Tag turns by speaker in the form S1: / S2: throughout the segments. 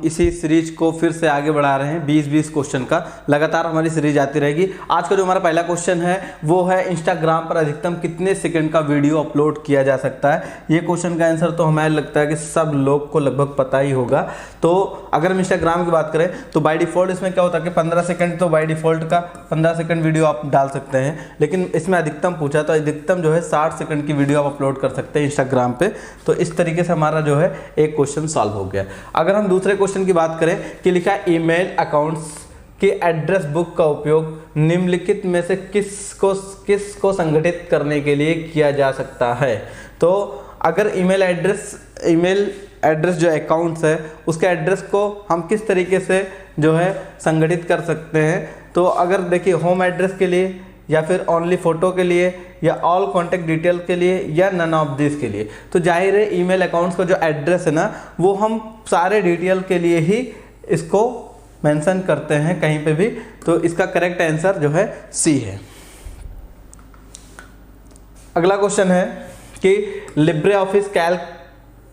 S1: इसी सीरीज को फिर से आगे बढ़ा रहे हैं। 20-20 क्वेश्चन का लगातार हमारी सीरीज आती रहेगी। आज का जो हमारा पहला क्वेश्चन है वो है इंस्टाग्राम पर अधिकतम कितने सेकंड का वीडियो अपलोड किया जा सकता है। ये क्वेश्चन का आंसर तो हमें लगता है कि सब लोग को लगभग पता ही होगा। तो अगर हम इंस्टाग्राम की बात करें तो बाय डिफॉल्ट इसमें क्या होता है कि 15 सेकंड तो बाय डिफॉल्ट का 15 सेकंड वीडियो आप डाल सकते हैं, लेकिन इसमें अधिकतम पूछा तो अधिकतम जो है 60 सेकंड की वीडियो आप अपलोड कर सकते हैं इंस्टाग्राम पे। तो इस तरीके से हमारा जो है एक क्वेश्चन सॉल्व हो गया। अगर हम दूसरे क्वेश्चन की बात करें कि लिखा है ईमेल अकाउंट्स के एड्रेस बुक का उपयोग निम्नलिखित में से किसको संगठित करने के लिए किया जा सकता है। तो अगर ईमेल एड्रेस जो अकाउंट्स है उसके एड्रेस को हम किस तरीके से जो है संगठित कर सकते हैं, तो अगर देखिए होम एड्रेस के लिए या फिर ओनली फोटो के लिए या ऑल कॉन्टैक्ट डिटेल के लिए या नन ऑफ दिस के लिए, तो जाहिर है ईमेल अकाउंट्स का जो एड्रेस है ना वो हम सारे डिटेल के लिए ही इसको मेंशन करते हैं कहीं पे भी। तो इसका करेक्ट आंसर जो है सी है। अगला क्वेश्चन है कि लिब्रे ऑफिस कैल्क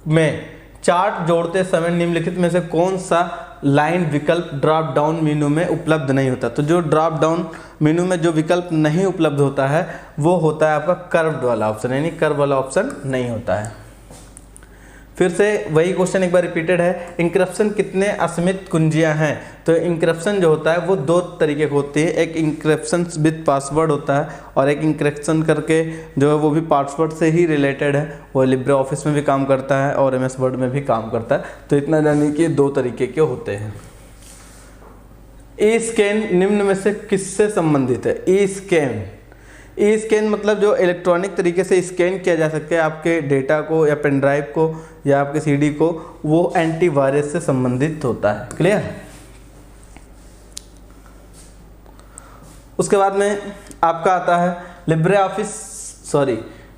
S1: में चार्ट जोड़ते समय निम्नलिखित में से कौन सा लाइन विकल्प ड्रॉप डाउन मेनू में उपलब्ध नहीं होता। तो जो ड्रॉप डाउन मेनू में जो विकल्प नहीं उपलब्ध होता है वो होता है आपका कर्व्ड वाला ऑप्शन, यानी कर्व वाला ऑप्शन नहीं होता है। फिर से वही क्वेश्चन एक बार रिपीटेड है, इंक्रिप्शन कितने असीमित कुंजियां हैं। तो इंक्रिप्शन जो होता है वो दो तरीके की होती है, एक इंक्रिप्शन विद पासवर्ड होता है और एक इंक्रिप्शन करके जो है वो भी पासवर्ड से ही रिलेटेड है, वो लिब्रे ऑफिस में भी काम करता है और MS वर्ड में भी काम करता है। तो इतना जानिए कि दो तरीके के होते हैं। ई स्कैन निम्न में से किससे संबंधित है। ई स्कैन मतलब जो इलेक्ट्रॉनिक तरीके से स्कैन किया जा सकता है आपके डेटा को या पेन ड्राइव को या आपके CD को, वो एंटीवायरस से संबंधित होता है। क्लियर। उसके बाद में आपका आता है लिब्रे ऑफिस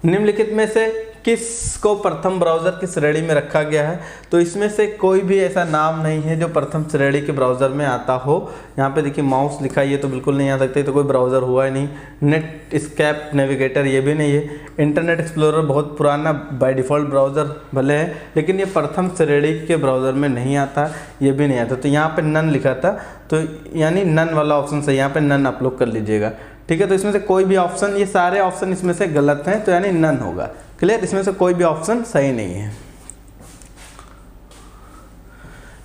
S1: निम्नलिखित में से किसको प्रथम ब्राउज़र की श्रेणी में रखा गया है। तो इसमें से कोई भी ऐसा नाम नहीं है जो प्रथम श्रेणी के ब्राउज़र में आता हो। यहाँ पे देखिए माउस लिखा है, ये तो बिल्कुल नहीं आ सकते, तो कोई ब्राउज़र हुआ ही नहीं। नेट स्केप नेविगेटर ये भी नहीं है। इंटरनेट एक्सप्लोरर बहुत पुराना बाय डिफ़ॉल्ट ब्राउज़र भले है, लेकिन ये प्रथम श्रेणी के ब्राउज़र में नहीं आता, ये भी नहीं आता। तो यहाँ पर नन लिखा था, तो यानी नन वाला ऑप्शन से यहाँ पर नन आप लोग कर लीजिएगा। ठीक है, तो इसमें से कोई भी ऑप्शन, ये सारे ऑप्शन इसमें से गलत हैं, तो यानी नन होगा। क्लियर, इसमें से कोई भी ऑप्शन सही नहीं है।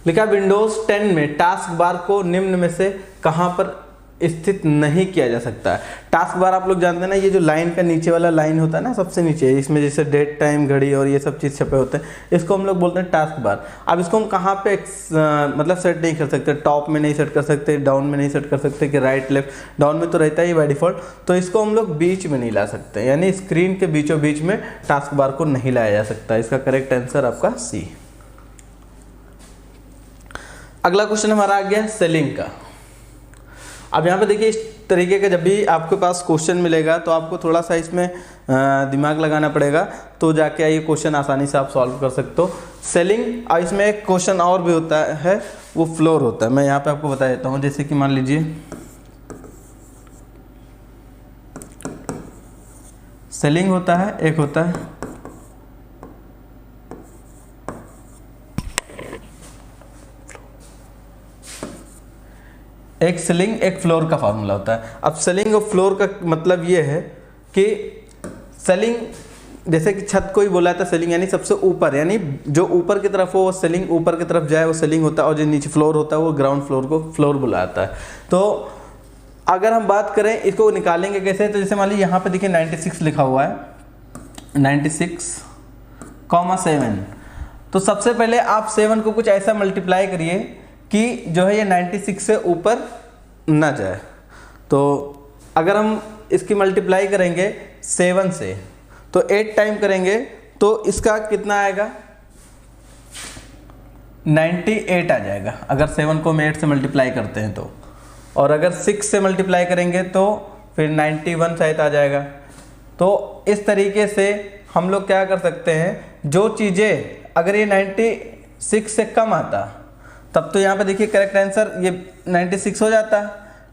S1: लिखा विंडोज 10 में टास्क बार को निम्न में से कहां पर स्थित नहीं किया जा सकता है। टास्क बार आप लोग जानते हैं ना, ये जो लाइन का नीचे वाला लाइन होता है ना सबसे नीचे, इसमें जैसे डेट टाइम घड़ी और ये सब चीज़ छपे होते हैं, इसको हम लोग बोलते हैं टास्क बार। अब इसको हम कहाँ पे मतलब सेट नहीं कर सकते, टॉप में नहीं सेट कर सकते, डाउन में नहीं सेट कर सकते कि राइट लेफ्ट। डाउन में तो रहता ही बाय डिफॉल्ट, तो इसको हम लोग बीच में नहीं ला सकते, यानी स्क्रीन के बीचों बीच में टास्क बार को नहीं लाया जा सकता। इसका करेक्ट आंसर आपका सी। अगला क्वेश्चन हमारा आ गया सेलिंग का। अब यहाँ पे देखिए इस तरीके का जब भी आपके पास क्वेश्चन मिलेगा तो आपको थोड़ा सा इसमें दिमाग लगाना पड़ेगा, तो जाके ये क्वेश्चन आसानी से आप सॉल्व कर सकते हो। सेलिंग, और इसमें एक क्वेश्चन और भी होता है, वो फ्लोर होता है। मैं यहाँ पे आपको बता देता हूँ, जैसे कि मान लीजिए सेलिंग होता है, एक होता है एक सेलिंग, एक फ्लोर का फॉर्मूला होता है। अब सेलिंग और फ्लोर का मतलब ये है कि सेलिंग, जैसे कि छत को ही बोला था सेलिंग, यानी सबसे ऊपर, यानी जो ऊपर की तरफ हो वो सेलिंग, ऊपर की तरफ जाए वो सेलिंग होता है, और जो नीचे फ्लोर होता है वो ग्राउंड फ्लोर को फ्लोर बुलाता है। तो अगर हम बात करें इसको निकालेंगे कैसे, तो जैसे मान लीजिए यहाँ पे देखिए 96 लिखा हुआ है, 96,7। तो सबसे पहले आप 7 को कुछ ऐसा मल्टीप्लाई करिए कि जो है ये 96 से ऊपर ना जाए। तो अगर हम इसकी मल्टीप्लाई करेंगे 7 से, तो 8 टाइम करेंगे तो इसका कितना आएगा, 98 आ जाएगा अगर 7 को हम 8 से मल्टीप्लाई करते हैं तो। और अगर 6 से मल्टीप्लाई करेंगे तो फिर 91 शायद आ जाएगा। तो इस तरीके से हम लोग क्या कर सकते हैं, जो चीज़ें अगर ये 96 से कम आता तब तो यहाँ पे देखिए करेक्ट आंसर ये 96 हो जाता है,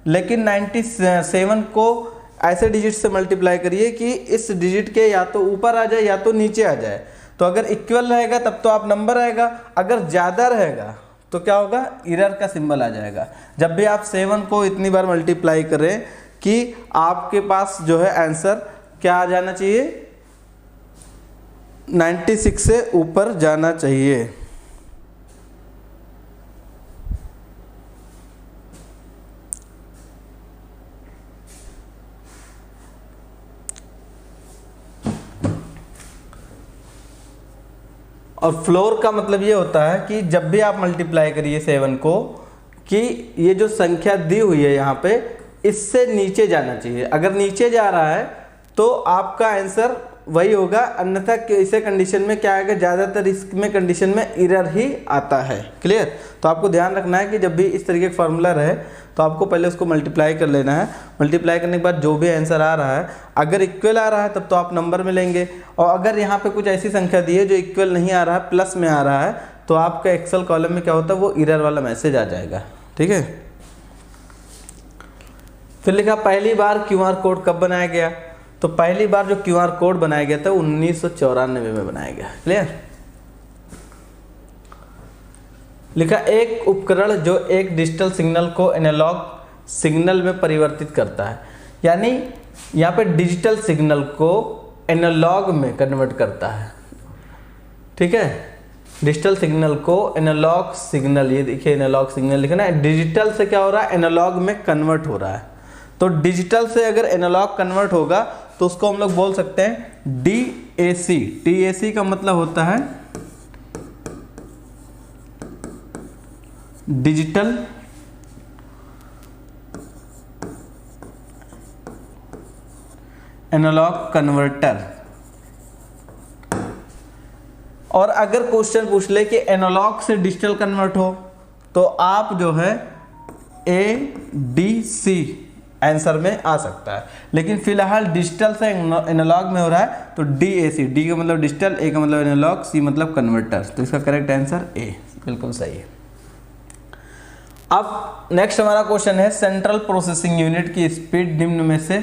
S1: लेकिन 97 को ऐसे डिजिट से मल्टीप्लाई करिए कि इस डिजिट के या तो ऊपर आ जाए या तो नीचे आ जाए। तो अगर इक्वल रहेगा तब तो आप नंबर आएगा, अगर ज़्यादा रहेगा तो क्या होगा, एरर का सिंबल आ जाएगा। जब भी आप 7 को इतनी बार मल्टीप्लाई करें कि आपके पास जो है आंसर क्या आ जाना चाहिए, 96 से ऊपर जाना चाहिए। और फ्लोर का मतलब ये होता है कि जब भी आप मल्टीप्लाई करिए 7 को, कि ये जो संख्या दी हुई है यहाँ पे, इससे नीचे जाना चाहिए। अगर नीचे जा रहा है तो आपका आंसर वही होगा, अन्यथा ऐसे कंडीशन में क्या आएगा, ज़्यादातर इसमें कंडीशन में एरर ही आता है। क्लियर? तो आपको ध्यान रखना है कि जब भी इस तरीके का फार्मूला रहे तो आपको पहले उसको मल्टीप्लाई कर लेना है। मल्टीप्लाई करने के बाद जो भी आंसर आ रहा है, अगर इक्वल आ रहा है तब तो आप नंबर में लेंगे, और अगर यहाँ पे कुछ ऐसी संख्या दी है जो इक्वल नहीं आ रहा है, प्लस में आ रहा है, तो आपका एक्सेल कॉलम में क्या होता है, वो एरर वाला मैसेज आ जाएगा। ठीक है। फिर लिखा पहली बार QR कोड कब बनाया गया, तो पहली बार जो QR कोड बनाया गया था 1994 में बनाया गया। क्लियर? लिखा एक उपकरण जो एक डिजिटल सिग्नल को एनालॉग सिग्नल में परिवर्तित करता है, यानी यहाँ पे डिजिटल सिग्नल को एनालॉग में कन्वर्ट करता है। ठीक है, डिजिटल सिग्नल को एनालॉग सिग्नल, ये देखिए एनालॉग सिग्नल लिखा ना, डिजिटल से क्या हो रहा है, एनालॉग में कन्वर्ट हो रहा है। तो डिजिटल से अगर एनालॉग कन्वर्ट होगा तो उसको हम लोग बोल सकते हैं DAC। DAC का मतलब होता है डिजिटल एनालॉग कन्वर्टर। और अगर क्वेश्चन पूछ ले कि एनालॉग से डिजिटल कन्वर्ट हो, तो आप जो है ADC आंसर में आ सकता है, लेकिन फिलहाल डिजिटल से एनालॉग में हो रहा है तो DAC। D का मतलब डिजिटल, A का मतलब एनालॉग, C मतलब कन्वर्टर। तो इसका करेक्ट आंसर A बिल्कुल सही है। अब नेक्स्ट हमारा क्वेश्चन है सेंट्रल प्रोसेसिंग यूनिट की स्पीड निम्न में से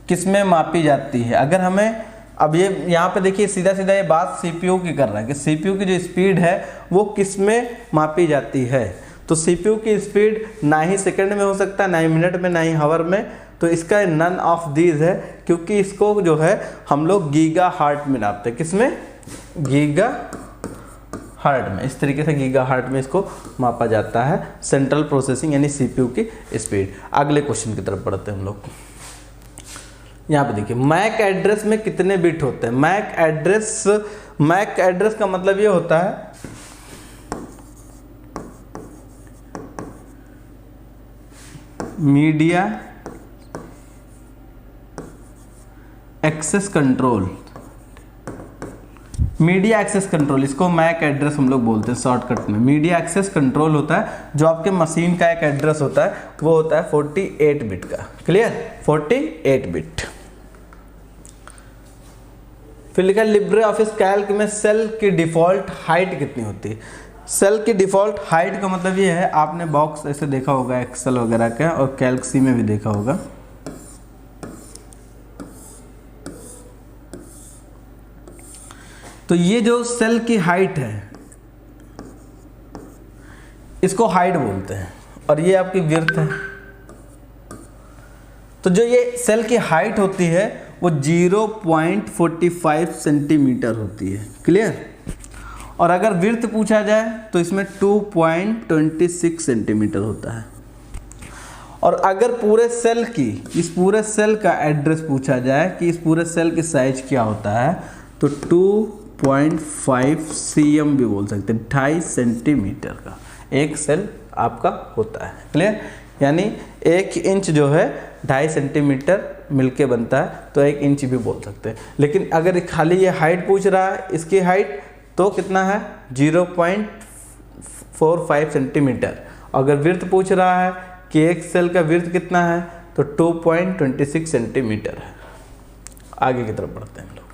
S1: किसमें मापी जाती है। अगर हमें अब ये यहाँ पे देखिए सीधा सीधा ये बात CPU की कर रहा है कि CPU की जो स्पीड है वो किसमें मापी जाती है। तो CPU की स्पीड ना ही सेकंड में हो सकता है, ना ही मिनट में, ना ही हावर में। तो इसका नन ऑफ दीज है, क्योंकि इसको जो है हम लोग गीगा हार्ट में नापते हैं। किसमें? गीगा हार्ट में। इस तरीके से गीगा हार्ट में इसको मापा जाता है, सेंट्रल प्रोसेसिंग यानी CPU की स्पीड। अगले क्वेश्चन की तरफ बढ़ते हैं हम लोग। यहाँ पे देखिए मैक एड्रेस में कितने बिट होते हैं। मैक एड्रेस का मतलब ये होता है media access control. Media access control, इसको मैक एड्रेस हम लोग बोलते हैं शॉर्टकट में। मीडिया एक्सेस कंट्रोल होता है जो आपके मशीन का एक एड्रेस होता है, वो होता है 48 बिट का। क्लियर? 48 बिट। फिर लिखा लिब्रे ऑफिस कैल्क में सेल की डिफॉल्ट हाइट कितनी होती है। सेल की डिफॉल्ट हाइट का मतलब ये है, आपने बॉक्स ऐसे देखा होगा एक्सेल वगैरह का, और कैल्क सी में भी देखा होगा। तो ये जो सेल की हाइट है इसको हाइट बोलते हैं, और ये आपकी विड्थ है। तो जो ये सेल की हाइट होती है वो 0.45 सेंटीमीटर होती है। क्लियर? और अगर विड्थ पूछा जाए तो इसमें 2.26 सेंटीमीटर होता है। और अगर पूरे सेल की, इस पूरे सेल का एड्रेस पूछा जाए कि इस पूरे सेल की साइज क्या होता है, तो 2.5 cm भी बोल सकते हैं, 2.5 सेंटीमीटर का एक सेल आपका होता है। क्लियर? यानी 1 इंच जो है 2.5 सेंटीमीटर मिलके बनता है, तो 1 इंच भी बोल सकते हैं। लेकिन अगर खाली ये हाइट पूछ रहा है, इसकी हाइट तो कितना है 0.45 सेंटीमीटर। अगर विड्थ पूछ रहा है कि एक सेल का विड्थ कितना है, तो 2.26 सेंटीमीटर है। आगे की तरफ बढ़ते हैं हम लोग।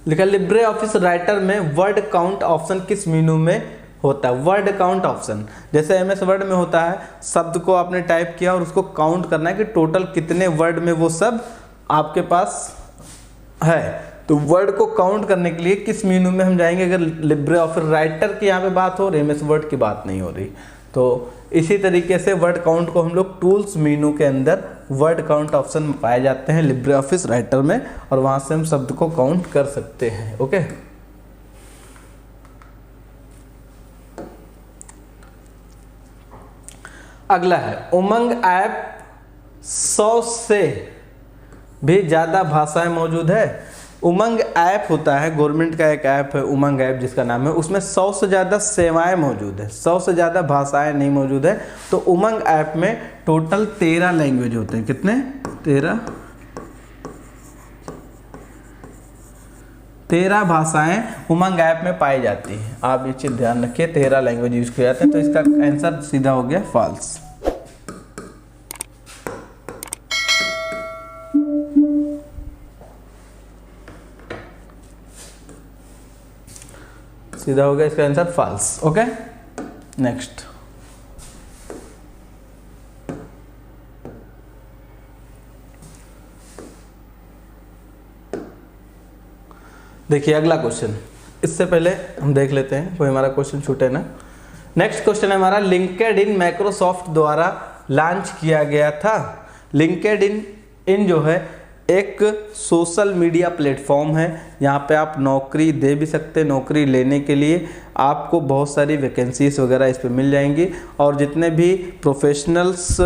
S1: लिखा लिब्रे ऑफिस राइटर में वर्ड काउंट ऑप्शन किस मेनू में होता है। वर्ड काउंट ऑप्शन जैसे MS वर्ड में होता है, शब्द को आपने टाइप किया और उसको काउंट करना है कि टोटल कितने वर्ड में वो सब आपके पास है। तो वर्ड को काउंट करने के लिए किस मेनू में हम जाएंगे? अगर लिब्रे ऑफिस राइटर की यहाँ पे बात हो रही है, एमएस वर्ड की बात नहीं हो रही। तो इसी तरीके से वर्ड काउंट को हम लोग टूल्स मेनू के अंदर वर्ड काउंट ऑप्शन में पाए जाते हैं लिब्रे ऑफिस राइटर में, और वहाँ से हम शब्द को काउंट कर सकते हैं। ओके, अगला है उमंग ऐप 100 से भी ज़्यादा भाषाएं मौजूद है। उमंग ऐप होता है, गवर्नमेंट का एक ऐप है उमंग ऐप जिसका नाम है, उसमें 100 से ज़्यादा सेवाएं मौजूद है, 100 से ज़्यादा भाषाएं नहीं मौजूद है। तो उमंग ऐप में टोटल 13 लैंग्वेज होते हैं। कितने? 13 भाषाएं उमंग ऐप में पाई जाती हैं। आप ये चीज़ ध्यान रखिए, 13 लैंग्वेज यूज किए जाते हैं। तो इसका आंसर सीधा हो गया फॉल्स। सीधा हो गया इसका आंसर फॉल्स। ओके, नेक्स्ट देखिए अगला क्वेश्चन। इससे पहले हम देख लेते हैं कोई हमारा क्वेश्चन छूटे ना। नेक्स्ट क्वेश्चन है हमारा, लिंक्डइन माइक्रोसॉफ्ट द्वारा लॉन्च किया गया था। लिंक्डइन जो है एक सोशल मीडिया प्लेटफॉर्म है। यहाँ पे आप नौकरी दे भी सकते हैं। नौकरी लेने के लिए आपको बहुत सारी वैकेंसीज वगैरह इस पे मिल जाएंगी, और जितने भी प्रोफेशनल्स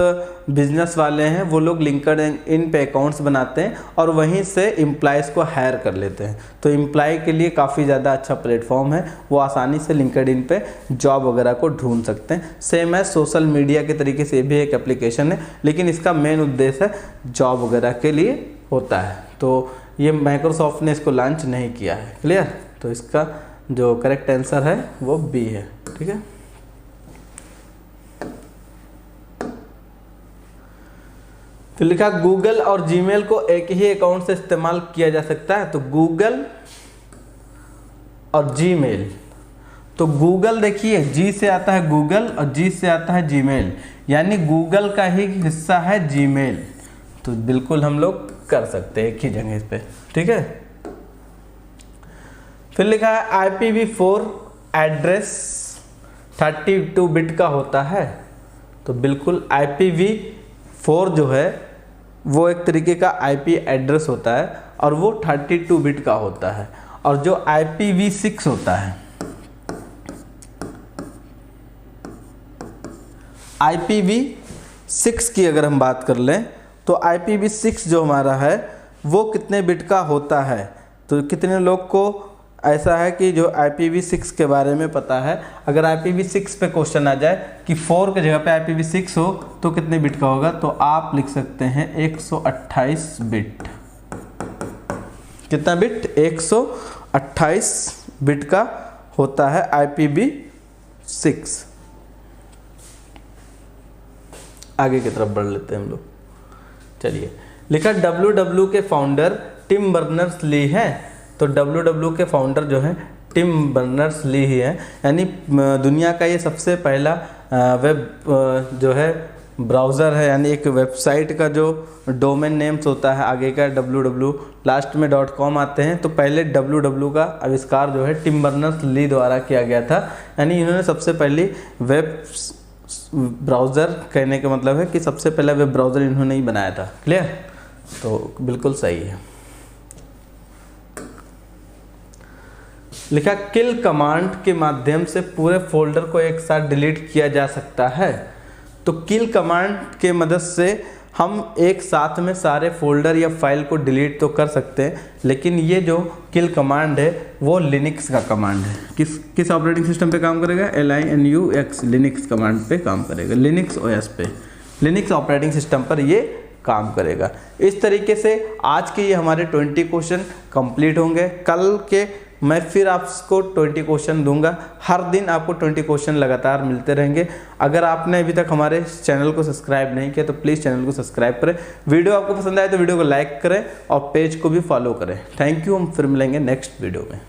S1: बिजनेस वाले हैं वो लोग लिंक्डइन पे अकाउंट्स बनाते हैं और वहीं से एम्प्लॉयज़ को हायर कर लेते हैं। तो एम्प्लॉय के लिए काफ़ी ज़्यादा अच्छा प्लेटफॉर्म है, वो आसानी से लिंक्डइन पे जॉब वगैरह को ढूंढ सकते हैं। सेम है सोशल मीडिया के तरीके से भी एक एप्लीकेशन है, लेकिन इसका मेन उद्देश्य जॉब वगैरह के लिए होता है। तो ये माइक्रोसॉफ्ट ने इसको लॉन्च नहीं किया है। क्लियर? तो इसका जो करेक्ट आंसर है वो बी है। ठीक है, तो लिखा गूगल और जीमेल को एक ही अकाउंट से इस्तेमाल किया जा सकता है। तो गूगल और जीमेल, तो गूगल देखिए जी से आता है गूगल और जी से आता है जीमेल, यानी गूगल का ही हिस्सा है जीमेल। तो बिल्कुल हम लोग कर सकते हैं एक ही जगह पे। ठीक है, फिर लिखा है IPv4 एड्रेस 32 बिट का होता है। तो बिल्कुल IPv4 जो है वो एक तरीके का IP एड्रेस होता है और वो 32 बिट का होता है। और जो IPv6 होता है, IPv6 की अगर हम बात कर लें तो IPv6 जो हमारा है वो कितने बिट का होता है? तो कितने लोग को ऐसा है कि जो IPv6 के बारे में पता है? अगर IPv6 पे क्वेश्चन आ जाए कि 4 की जगह पे IPv6 हो तो कितने बिट का होगा, तो आप लिख सकते हैं 128 बिट। कितना बिट? 128 बिट का होता है IPv6। आगे की तरफ बढ़ लेते हैं हम लोग। चलिए, लिखा WW के फाउंडर टिम बर्नर्स-ली हैं। तो WW के फाउंडर जो हैं टिम बर्नर्स-ली ही हैं, यानी दुनिया का ये सबसे पहला वेब जो है ब्राउज़र है, यानी एक वेबसाइट का जो डोमेन नेम्स होता है आगे का www, लास्ट में .com आते हैं। तो पहले www का आविष्कार जो है टिम बर्नर्स-ली द्वारा किया गया था, यानी इन्होंने सबसे पहली वेब ब्राउज़र, कहने का मतलब है कि सबसे पहला वेब ब्राउज़र इन्होंने ही बनाया था। क्लियर? तो बिल्कुल सही है। लिखा किल कमांड के माध्यम से पूरे फोल्डर को एक साथ डिलीट किया जा सकता है। तो किल कमांड के मदद से हम एक साथ में सारे फोल्डर या फाइल को डिलीट तो कर सकते हैं, लेकिन ये जो किल कमांड है वो लिनक्स का कमांड है। किस ऑपरेटिंग सिस्टम पे काम करेगा? LINUX, लिनक्स कमांड पे काम करेगा, लिनक्स OS पे, लिनक्स ऑपरेटिंग सिस्टम पर ये काम करेगा। इस तरीके से आज के ये हमारे 20 क्वेश्चन कंप्लीट होंगे। कल के मैं फिर आपको 20 क्वेश्चन दूंगा। हर दिन आपको 20 क्वेश्चन लगातार मिलते रहेंगे। अगर आपने अभी तक हमारे चैनल को सब्सक्राइब नहीं किया तो प्लीज़ चैनल को सब्सक्राइब करें। वीडियो आपको पसंद आए तो वीडियो को लाइक करें और पेज को भी फॉलो करें। थैंक यू, हम फिर मिलेंगे नेक्स्ट वीडियो में।